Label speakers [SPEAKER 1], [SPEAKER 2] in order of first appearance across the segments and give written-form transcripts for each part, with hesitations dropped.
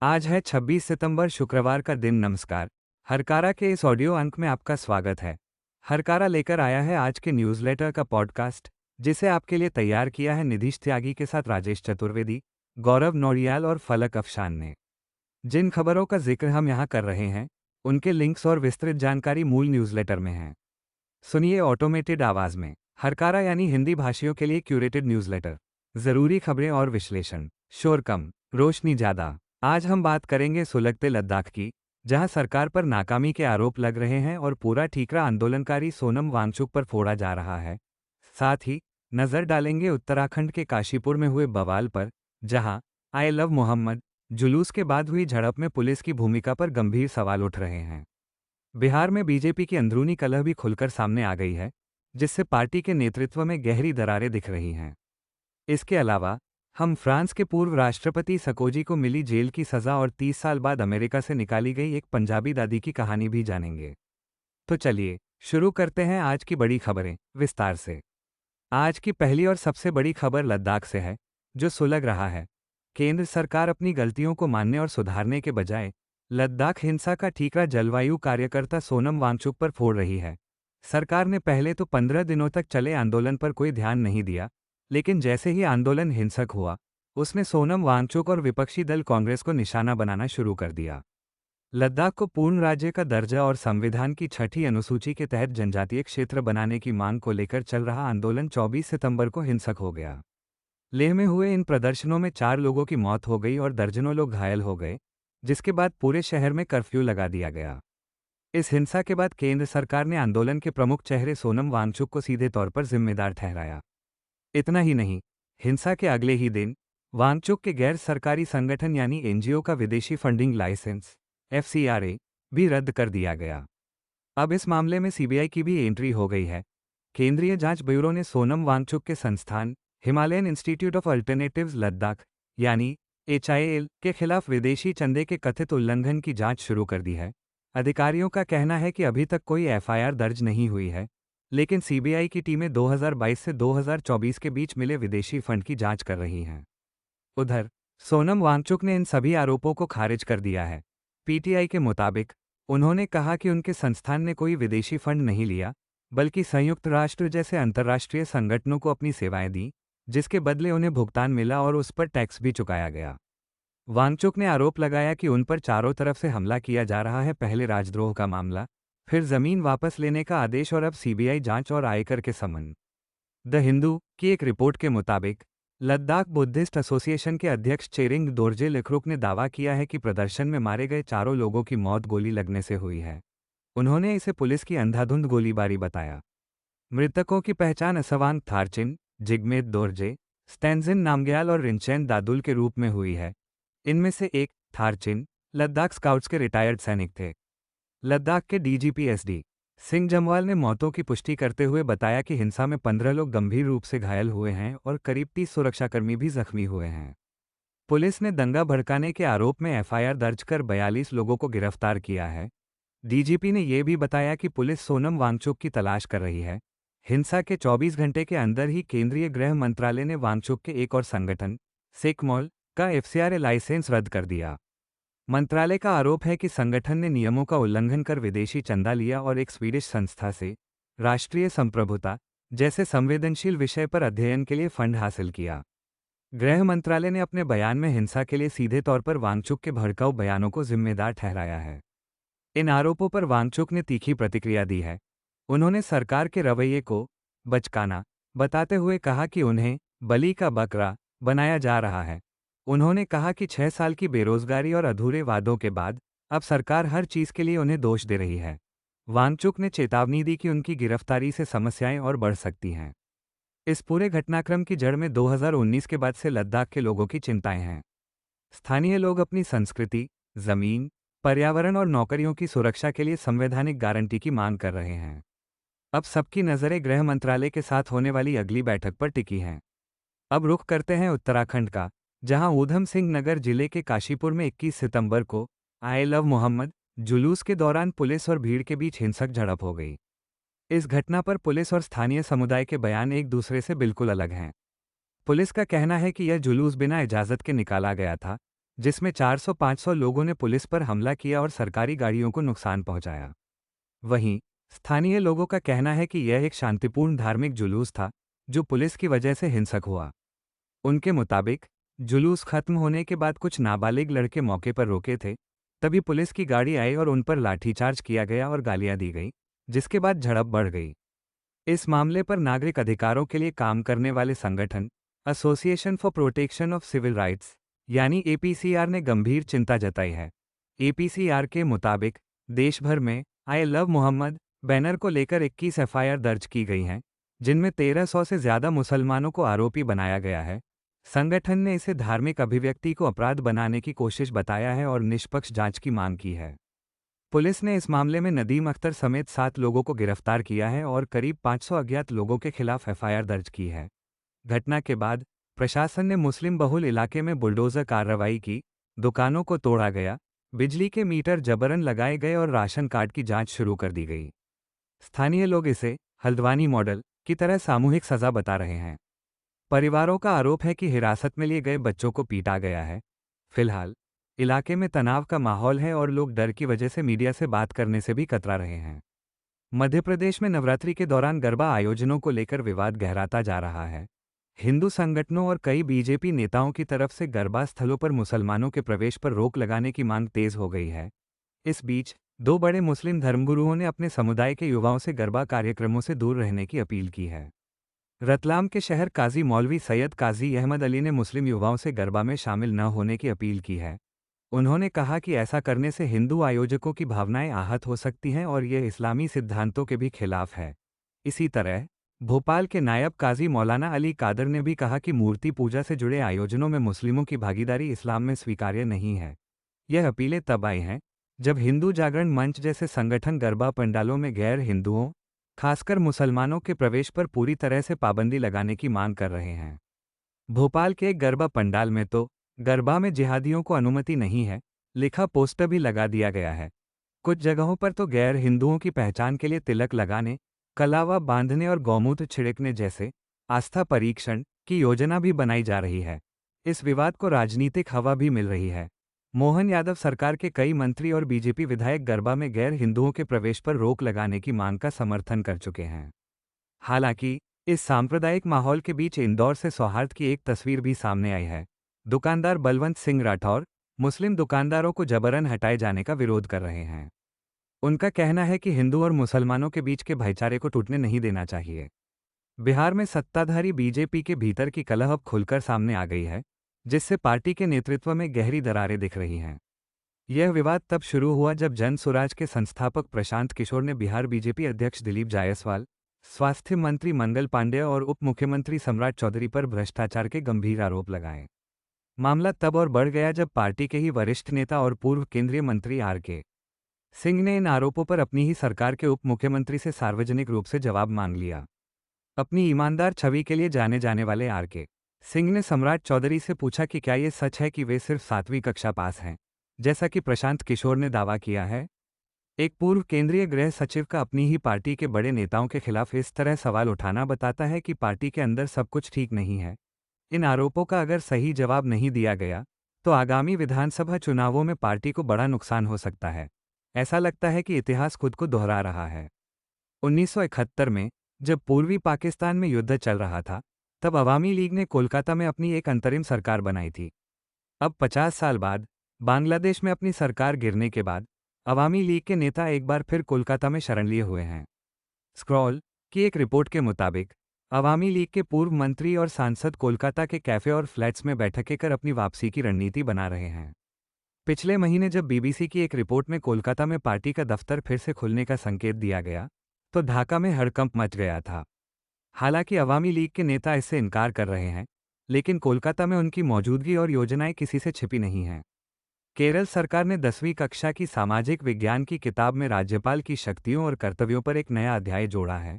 [SPEAKER 1] आज है 26 सितंबर शुक्रवार का दिन। नमस्कार। हरकारा के इस ऑडियो अंक में आपका स्वागत है। हरकारा लेकर आया है आज के न्यूज़लेटर का पॉडकास्ट, जिसे आपके लिए तैयार किया है निधीश त्यागी के साथ राजेश चतुर्वेदी, गौरव नौरियाल और फलक अफशान ने। जिन खबरों का जिक्र हम यहाँ कर रहे हैं, उनके लिंक्स और विस्तृत जानकारी मूल न्यूज़लेटर में है। सुनिए ऑटोमेटेड आवाज में। हरकारा यानी हिंदी भाषियों के लिए क्यूरेटेड न्यूज़लेटर। जरूरी खबरें और विश्लेषण, शोर कम, रोशनी ज्यादा। आज हम बात करेंगे सुलगते लद्दाख की, जहां सरकार पर नाकामी के आरोप लग रहे हैं और पूरा ठीकरा आंदोलनकारी सोनम वांगचुक पर फोड़ा जा रहा है। साथ ही नजर डालेंगे उत्तराखंड के काशीपुर में हुए बवाल पर, जहां आई लव मोहम्मद जुलूस के बाद हुई झड़प में पुलिस की भूमिका पर गंभीर सवाल उठ रहे हैं। बिहार में बीजेपी की अंदरूनी कलह भी खुलकर सामने आ गई है, जिससे पार्टी के नेतृत्व में गहरी दरारें दिख रही हैं। इसके अलावा हम फ्रांस के पूर्व राष्ट्रपति सरकोजी को मिली जेल की सजा और 30 साल बाद अमेरिका से निकाली गई एक पंजाबी दादी की कहानी भी जानेंगे। तो चलिए शुरू करते हैं आज की बड़ी खबरें विस्तार से। आज की पहली और सबसे बड़ी खबर लद्दाख से है, जो सुलग रहा है। केंद्र सरकार अपनी गलतियों को मानने और सुधारने के बजाय लद्दाख हिंसा का ठीकरा जलवायु कार्यकर्ता सोनम वांगचुक पर फोड़ रही है। सरकार ने पहले तो 15 दिनों तक चले आंदोलन पर कोई ध्यान नहीं दिया, लेकिन जैसे ही आंदोलन हिंसक हुआ, उसने सोनम वांगचुक और विपक्षी दल कांग्रेस को निशाना बनाना शुरू कर दिया। लद्दाख को पूर्ण राज्य का दर्जा और संविधान की छठी अनुसूची के तहत जनजातीय क्षेत्र बनाने की मांग को लेकर चल रहा आंदोलन 24 सितंबर को हिंसक हो गया। लेह में हुए इन प्रदर्शनों में 4 लोगों की मौत हो गई और दर्जनों लोग घायल हो गए, जिसके बाद पूरे शहर में कर्फ्यू लगा दिया गया। इस हिंसा के बाद केंद्र सरकार ने आंदोलन के प्रमुख चेहरे सोनम वांगचुक को सीधे तौर पर जिम्मेदार ठहराया। इतना ही नहीं, हिंसा के अगले ही दिन वांगचुक के गैर सरकारी संगठन यानी एनजीओ का विदेशी फंडिंग लाइसेंस एफसीआरए भी रद्द कर दिया गया। अब इस मामले में सीबीआई की भी एंट्री हो गई है। केंद्रीय जांच ब्यूरो ने सोनम वांगचुक के संस्थान Himalayan institute of alternatives Ladakh यानी एचआईएल के खिलाफ विदेशी चंदे के कथित उल्लंघन की जांच शुरू कर दी है। अधिकारियों का कहना है कि अभी तक कोई एफआईआर दर्ज नहीं हुई है, लेकिन सीबीआई की टीमें 2022 से 2024 के बीच मिले विदेशी फंड की जांच कर रही हैं। उधर सोनम वांगचुक ने इन सभी आरोपों को खारिज कर दिया है। पीटीआई के मुताबिक उन्होंने कहा कि उनके संस्थान ने कोई विदेशी फंड नहीं लिया, बल्कि संयुक्त राष्ट्र जैसे अंतर्राष्ट्रीय संगठनों को अपनी सेवाएं दी, जिसके बदले उन्हें भुगतान मिला और उस पर टैक्स भी चुकाया गया। वांगचुक ने आरोप लगाया कि उन पर चारों तरफ से हमला किया जा रहा है, पहले राजद्रोह का मामला, फिर जमीन वापस लेने का आदेश और अब सीबीआई जांच और आयकर के समन। द हिंदू की एक रिपोर्ट के मुताबिक लद्दाख बुद्धिस्ट एसोसिएशन के अध्यक्ष चेरिंग दोरजे लेखरुक ने दावा किया है कि प्रदर्शन में मारे गए चारों लोगों की मौत गोली लगने से हुई है। उन्होंने इसे पुलिस की अंधाधुंध गोलीबारी बताया। मृतकों की पहचान असवांग थारचिन, जिगमेत दोरजे, स्टेंजिन नामग्याल और रिंचैन दादुल के रूप में हुई है। इनमें से एक, थारचिन, लद्दाख स्काउट्स के रिटायर्ड सैनिक थे। लद्दाख के डीजीपी एसडी सिंह जमवाल ने मौतों की पुष्टि करते हुए बताया कि हिंसा में 15 लोग गंभीर रूप से घायल हुए हैं और करीब 30 सुरक्षाकर्मी भी जख्मी हुए हैं। पुलिस ने दंगा भड़काने के आरोप में एफआईआर दर्ज कर 42 लोगों को गिरफ्तार किया है। डीजीपी ने यह भी बताया कि पुलिस सोनम वांगचुक की तलाश कर रही है। हिंसा के 24 घंटे के अंदर ही केंद्रीय गृह मंत्रालय ने वांगचुक के एक और संगठन सेकमॉल का एफसीआरए लाइसेंस रद्द कर दिया। मंत्रालय का आरोप है कि संगठन ने नियमों का उल्लंघन कर विदेशी चंदा लिया और एक स्वीडिश संस्था से राष्ट्रीय संप्रभुता जैसे संवेदनशील विषय पर अध्ययन के लिए फंड हासिल किया। गृह मंत्रालय ने अपने बयान में हिंसा के लिए सीधे तौर पर वांगचुक के भड़काऊ बयानों को जिम्मेदार ठहराया है। इन आरोपों पर वांगचुक ने तीखी प्रतिक्रिया दी है। उन्होंने सरकार के रवैये को बचकाना बताते हुए कहा कि उन्हें बलि का बकरा बनाया जा रहा है। उन्होंने कहा कि 6 साल की बेरोजगारी और अधूरे वादों के बाद अब सरकार हर चीज के लिए उन्हें दोष दे रही है। वांगचुक ने चेतावनी दी कि उनकी गिरफ्तारी से समस्याएं और बढ़ सकती हैं। इस पूरे घटनाक्रम की जड़ में 2019 के बाद से लद्दाख के लोगों की चिंताएं हैं। स्थानीय लोग अपनी संस्कृति, जमीन, पर्यावरण और नौकरियों की सुरक्षा के लिए संवैधानिक गारंटी की मांग कर रहे हैं। अब सबकी नजरें गृह मंत्रालय के साथ होने वाली अगली बैठक पर टिकी हैं। अब रुख करते हैं उत्तराखंड का, जहां ऊधम सिंह नगर जिले के काशीपुर में 21 सितंबर को आई लव मोहम्मद जुलूस के दौरान पुलिस और भीड़ के बीच हिंसक झड़प हो गई। इस घटना पर पुलिस और स्थानीय समुदाय के बयान एक दूसरे से बिल्कुल अलग हैं। पुलिस का कहना है कि यह जुलूस बिना इजाजत के निकाला गया था, जिसमें 400-500 लोगों ने पुलिस पर हमला किया और सरकारी गाड़ियों को नुकसान पहुंचाया। वहीं स्थानीय लोगों का कहना है कि यह एक शांतिपूर्ण धार्मिक जुलूस था, जो पुलिस की वजह से हिंसक हुआ। उनके मुताबिक जुलूस खत्म होने के बाद कुछ नाबालिग लड़के मौके पर रोके थे, तभी पुलिस की गाड़ी आई और उन पर लाठीचार्ज किया गया और गालियां दी गई, जिसके बाद झड़प बढ़ गई। इस मामले पर नागरिक अधिकारों के लिए काम करने वाले संगठन association for protection of civil rights यानी एपीसीआर ने गंभीर चिंता जताई है। एपीसीआर के मुताबिक देश भर में आई लव मोहम्मद बैनर को लेकर 21 एफआईआर दर्ज की गई हैं, जिनमें 1300 से ज्यादा मुसलमानों को आरोपी बनाया गया है। संगठन ने इसे धार्मिक अभिव्यक्ति को अपराध बनाने की कोशिश बताया है और निष्पक्ष जांच की मांग की है। पुलिस ने इस मामले में नदीम अख्तर समेत 7 लोगों को गिरफ्तार किया है और करीब 500 अज्ञात लोगों के खिलाफ एफआईआर दर्ज की है। घटना के बाद प्रशासन ने मुस्लिम बहुल इलाके में बुलडोजर कार्रवाई की, दुकानों को तोड़ा गया, बिजली के मीटर जबरन लगाए गए और राशन कार्ड की जांच शुरू कर दी गई। स्थानीय लोग इसे हल्द्वानी मॉडल की तरह सामूहिक सजा बता रहे हैं। परिवारों का आरोप है कि हिरासत में लिए गए बच्चों को पीटा गया है। फिलहाल इलाके में तनाव का माहौल है और लोग डर की वजह से मीडिया से बात करने से भी कतरा रहे हैं। मध्य प्रदेश में नवरात्रि के दौरान गरबा आयोजनों को लेकर विवाद गहराता जा रहा है। हिंदू संगठनों और कई बीजेपी नेताओं की तरफ से गरबा स्थलों पर मुसलमानों के प्रवेश पर रोक लगाने की मांग तेज हो गई है। इस बीच दो बड़े मुस्लिम धर्मगुरुओं ने अपने समुदाय के युवाओं से गरबा कार्यक्रमों से दूर रहने की अपील की है। रतलाम के शहर काजी मौलवी सैयद काजी अहमद अली ने मुस्लिम युवाओं से गरबा में शामिल न होने की अपील की है। उन्होंने कहा कि ऐसा करने से हिंदू आयोजकों की भावनाएं आहत हो सकती हैं और यह इस्लामी सिद्धांतों के भी खिलाफ है। इसी तरह भोपाल के नायब काजी मौलाना अली कादर ने भी कहा कि मूर्ति पूजा से जुड़े आयोजनों में मुस्लिमों की भागीदारी इस्लाम में स्वीकार्य नहीं है। यह अपीलें तब आई हैं जब हिंदू जागरण मंच जैसे संगठन गरबा पंडालों में गैर हिंदुओं, खासकर मुसलमानों के प्रवेश पर पूरी तरह से पाबंदी लगाने की मांग कर रहे हैं। भोपाल के एक गरबा पंडाल में तो गरबा में जिहादियों को अनुमति नहीं है लिखा पोस्टर भी लगा दिया गया है। कुछ जगहों पर तो गैर हिंदुओं की पहचान के लिए तिलक लगाने, कलावा बांधने और गौमूत्र छिड़कने जैसे आस्था परीक्षण की योजना भी बनाई जा रही है। इस विवाद को राजनीतिक हवा भी मिल रही है। मोहन यादव सरकार के कई मंत्री और बीजेपी विधायक गरबा में गैर हिंदुओं के प्रवेश पर रोक लगाने की मांग का समर्थन कर चुके हैं। हालांकि इस सांप्रदायिक माहौल के बीच इंदौर से सौहार्द की एक तस्वीर भी सामने आई है। दुकानदार बलवंत सिंह राठौर मुस्लिम दुकानदारों को जबरन हटाए जाने का विरोध कर रहे हैं। उनका कहना है कि हिंदू और मुसलमानों के बीच के भाईचारे को टूटने नहीं देना चाहिए। बिहार में सत्ताधारी बीजेपी के भीतर की कलह अब खुलकर सामने आ गई है, जिससे पार्टी के नेतृत्व में गहरी दरारें दिख रही हैं। यह विवाद तब शुरू हुआ जब जन स्वराज के संस्थापक प्रशांत किशोर ने बिहार बीजेपी अध्यक्ष दिलीप जायसवाल, स्वास्थ्य मंत्री मंगल पांडेय और उप मुख्यमंत्री सम्राट चौधरी पर भ्रष्टाचार के गंभीर आरोप लगाए। मामला तब और बढ़ गया जब पार्टी के ही वरिष्ठ नेता और पूर्व केंद्रीय मंत्री आर.के. सिंह ने इन आरोपों पर अपनी ही सरकार के उप मुख्यमंत्री से सार्वजनिक रूप से जवाब मांग लिया। अपनी ईमानदार छवि के लिए जाने जाने वाले आर.के. सिंह ने सम्राट चौधरी से पूछा कि क्या ये सच है कि वे सिर्फ 7वीं कक्षा पास हैं, जैसा कि प्रशांत किशोर ने दावा किया है। एक पूर्व केंद्रीय गृह सचिव का अपनी ही पार्टी के बड़े नेताओं के खिलाफ इस तरह सवाल उठाना बताता है कि पार्टी के अंदर सब कुछ ठीक नहीं है। इन आरोपों का अगर सही जवाब नहीं दिया गया तो आगामी विधानसभा चुनावों में पार्टी को बड़ा नुकसान हो सकता है। ऐसा लगता है कि इतिहास खुद को दोहरा रहा है। 1971 में जब पूर्वी पाकिस्तान में युद्ध चल रहा था, तब अवामी लीग ने कोलकाता में अपनी एक अंतरिम सरकार बनाई थी। अब 50 साल बाद बांग्लादेश में अपनी सरकार गिरने के बाद अवामी लीग के नेता एक बार फिर कोलकाता में शरण लिए हुए हैं। स्क्रॉल की एक रिपोर्ट के मुताबिक अवामी लीग के पूर्व मंत्री और सांसद कोलकाता के कैफे और फ्लैट्स में बैठकें कर अपनी वापसी की रणनीति बना रहे हैं। पिछले महीने जब बीबीसी की एक रिपोर्ट में कोलकाता में पार्टी का दफ्तर फिर से खुलने का संकेत दिया गया, तो ढाका में हड़कंप मच गया था। हालांकि अवामी लीग के नेता इससे इनकार कर रहे हैं, लेकिन कोलकाता में उनकी मौजूदगी और योजनाएं किसी से छिपी नहीं हैं। केरल सरकार ने 10वीं कक्षा की सामाजिक विज्ञान की किताब में राज्यपाल की शक्तियों और कर्तव्यों पर एक नया अध्याय जोड़ा है।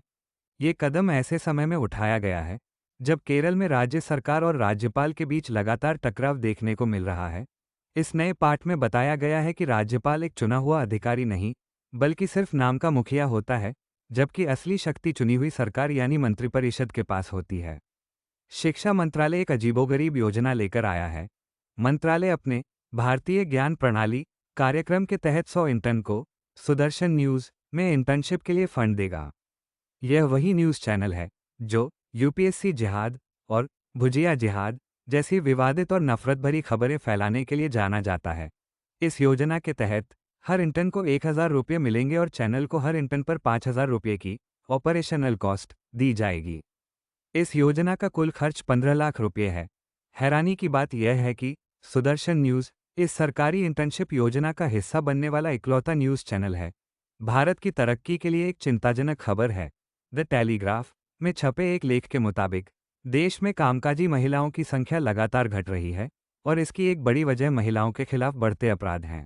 [SPEAKER 1] ये कदम ऐसे समय में उठाया गया है जब केरल में राज्य सरकार और राज्यपाल के बीच लगातार टकराव देखने को मिल रहा है। इस नए पाठ में बताया गया है कि राज्यपाल एक चुना हुआ अधिकारी नहीं, बल्कि सिर्फ नाम का मुखिया होता है, जबकि असली शक्ति चुनी हुई सरकार यानी मंत्रिपरिषद के पास होती है। शिक्षा मंत्रालय एक अजीबोगरीब योजना लेकर आया है। मंत्रालय अपने भारतीय ज्ञान प्रणाली कार्यक्रम के तहत 100 इंटर्न को सुदर्शन न्यूज़ में इंटर्नशिप के लिए फंड देगा। यह वही न्यूज़ चैनल है जो यूपीएससी जिहाद और भुजिया जिहाद जैसी विवादित और नफरत भरी खबरें फैलाने के लिए जाना जाता है। इस योजना के तहत हर इंटर्न को 1000 रुपये मिलेंगे और चैनल को हर इंटर्न पर 5000 रुपये की ऑपरेशनल कॉस्ट दी जाएगी। इस योजना का कुल खर्च 15 लाख रुपये है। हैरानी की बात यह है कि सुदर्शन न्यूज़ इस सरकारी इंटर्नशिप योजना का हिस्सा बनने वाला इकलौता न्यूज़ चैनल है। भारत की तरक्की के लिए एक चिंताजनक खबर है। द टेलीग्राफ में छपे एक लेख के मुताबिक देश में कामकाजी महिलाओं की संख्या लगातार घट रही है और इसकी एक बड़ी वजह महिलाओं के खिलाफ बढ़ते अपराध हैं।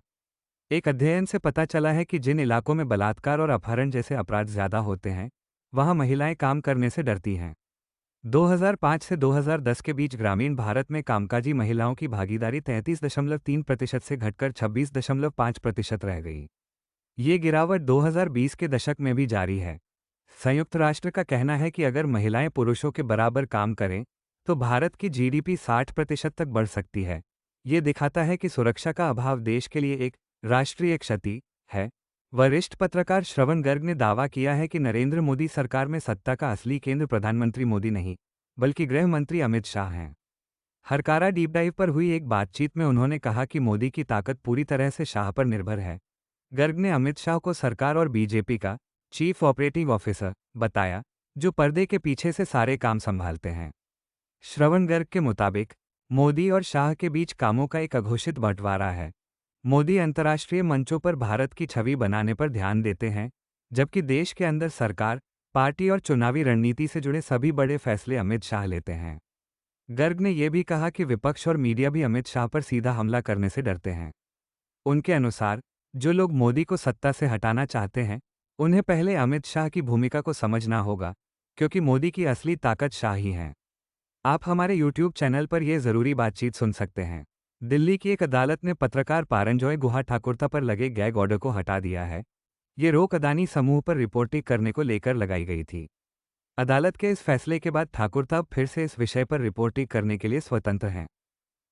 [SPEAKER 1] एक अध्ययन से पता चला है कि जिन इलाकों में बलात्कार और अपहरण जैसे अपराध ज्यादा होते हैं, वहां महिलाएं काम करने से डरती हैं। 2005 से 2010 के बीच ग्रामीण भारत में कामकाजी महिलाओं की भागीदारी 33.3% से घटकर 26.5% रह गई। ये गिरावट 2020 के दशक में भी जारी है। संयुक्त राष्ट्र का कहना है कि अगर महिलाएं पुरुषों के बराबर काम करें तो भारत की जीडीपी 60% तक बढ़ सकती है। ये दिखाता है कि सुरक्षा का अभाव देश के लिए एक राष्ट्रीय क्षति है। वरिष्ठ पत्रकार श्रवण गर्ग ने दावा किया है कि नरेंद्र मोदी सरकार में सत्ता का असली केंद्र प्रधानमंत्री मोदी नहीं बल्कि गृह मंत्री अमित शाह हैं। हरकारा डीप डाइव पर हुई एक बातचीत में उन्होंने कहा कि मोदी की ताकत पूरी तरह से शाह पर निर्भर है। गर्ग ने अमित शाह को सरकार और बीजेपी का चीफ ऑपरेटिव ऑफिसर बताया, जो पर्दे के पीछे से सारे काम संभालते हैं। श्रवण गर्ग के मुताबिक मोदी और शाह के बीच कामों का एक अघोषित बंटवारा है। मोदी अंतर्राष्ट्रीय मंचों पर भारत की छवि बनाने पर ध्यान देते हैं, जबकि देश के अंदर सरकार, पार्टी और चुनावी रणनीति से जुड़े सभी बड़े फैसले अमित शाह लेते हैं। गर्ग ने यह भी कहा कि विपक्ष और मीडिया भी अमित शाह पर सीधा हमला करने से डरते हैं। उनके अनुसार जो लोग मोदी को सत्ता से हटाना चाहते हैं, उन्हें पहले अमित शाह की भूमिका को समझना होगा, क्योंकि मोदी की असली ताकत शाह ही है। आप हमारे YouTube चैनल पर यह जरूरी बातचीत सुन सकते हैं। दिल्ली की एक अदालत ने पत्रकार पारंजॉय गुहा ठाकुरता पर लगे गैग ऑर्डर को हटा दिया है। ये रोक अदानी समूह पर रिपोर्टिंग करने को लेकर लगाई गई थी। अदालत के इस फैसले के बाद ठाकुरता अब फिर से इस विषय पर रिपोर्टिंग करने के लिए स्वतंत्र हैं।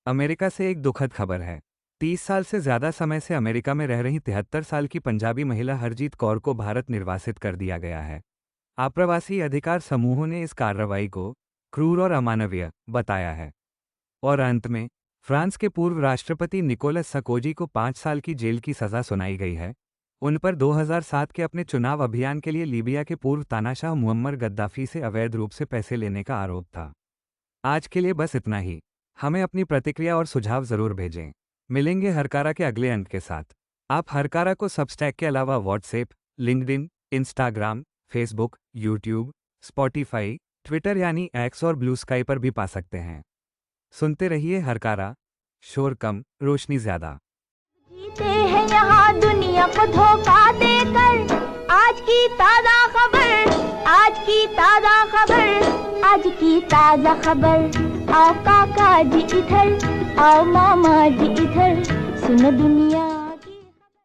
[SPEAKER 1] अमेरिका से एक दुखद खबर है। 30 साल से ज्यादा समय से अमेरिका में रह रही 73 साल की पंजाबी महिला हरजीत कौर को भारत निर्वासित कर दिया गया है। आप्रवासी अधिकार समूहों ने इस कार्रवाई को क्रूर और अमानवीय बताया है। और अंत में फ्रांस के पूर्व राष्ट्रपति निकोलस सरकोजी को 5 साल की जेल की सजा सुनाई गई है। उन पर 2007 के अपने चुनाव अभियान के लिए लीबिया के पूर्व तानाशाह मुअम्मर गद्दाफी से अवैध रूप से पैसे लेने का आरोप था। आज के लिए बस इतना ही। हमें अपनी प्रतिक्रिया और सुझाव जरूर भेजें। मिलेंगे हरकारा के अगले अंक के साथ। आप हरकारा को सबस्टैक के अलावा WhatsApp, LinkedIn, Instagram, Facebook, YouTube, Spotify, Twitter यानी एक्स और ब्लू स्काई पर भी पा सकते हैं। सुनते रहिए हरकारा, शोर कम, रोशनी ज्यादा।
[SPEAKER 2] जीते हैं यहाँ दुनिया को धोखा देकर। आज की ताजा खबर, आज की ताजा खबर, आज की ताजा खबर। आओ काका जी इधर, आओ मामा जी इधर, सुनो दुनिया।